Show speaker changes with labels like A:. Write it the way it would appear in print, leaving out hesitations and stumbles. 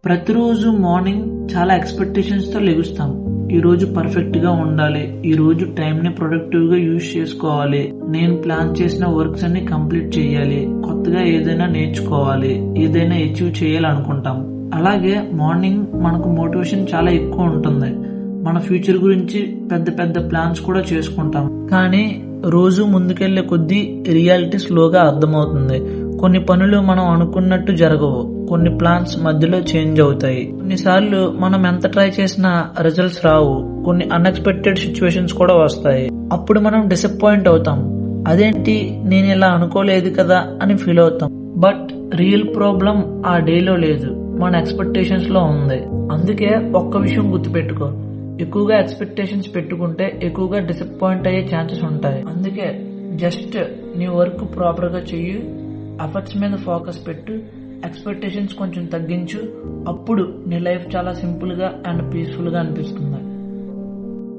A: ప్రతిరోజు మార్నింగ్ చాలా ఎక్స్పెక్టేషన్స్ తో లెగుస్తాం. ఈ రోజు పర్ఫెక్ట్ గా ఉండాలి, ఈ రోజు టైం ని ప్రొడక్టివ్ గా యూజ్ చేసుకోవాలి, నేను ప్లాన్ చేసిన వర్క్స్ అన్ని కంప్లీట్ చేయాలి, కొత్తగా ఏదైనా నేర్చుకోవాలి, ఏదైనా అచీవ్ చేయాలి అనుకుంటాం. అలాగే మార్నింగ్ మనకు మోటివేషన్ చాలా ఎక్కువ ఉంటుంది. మన ఫ్యూచర్ గురించి పెద్ద పెద్ద ప్లాన్స్ కూడా చేసుకుంటాం. కానీ రోజు ముందుకెళ్లే కొద్దీ రియాలిటీ స్లోగా అర్థమవుతుంది. కొన్ని పనులు మనం అనుకున్నట్టు జరగవు, కొన్ని ప్లాన్స్ మధ్యలో చేంజ్ అవుతాయి. కొన్నిసార్లు మనం ఎంత ట్రై చేసినా రిజల్ట్స్ రావు, కొన్ని అన్ఎక్స్పెక్టెడ్ సిచ్యువేషన్స్ కూడా వస్తాయి. అప్పుడు మనం డిసప్పాయింట్ అవుతాం. అదేంటి, నేను ఇలా అనుకోలేదు కదా అని ఫీల్ అవుతాం. బట్ రియల్ ప్రాబ్లం ఆ డేలో లేదు, మన ఎక్స్పెక్టేషన్స్ లో ఉంది. అందుకే ఒక్క విషయం గుర్తుపెట్టుకో, ఎక్కువగా ఎక్స్పెక్టేషన్స్ పెట్టుకుంటే ఎక్కువగా డిసప్పాయింట్ అయ్యే ఛాన్సెస్ ఉంటాయి. అందుకే జస్ట్ నీ వర్క్ ప్రాపర్ గా చెయ్యి, ఎఫర్ట్స్ మీద ఫోకస్ పెట్టు, ఎక్స్పెక్టేషన్స్ కొంచెం తగ్గించు. అప్పుడు నీ లైఫ్ చాలా సింపుల్ గా అండ్ పీస్ఫుల్ గా అనిపిస్తుంది.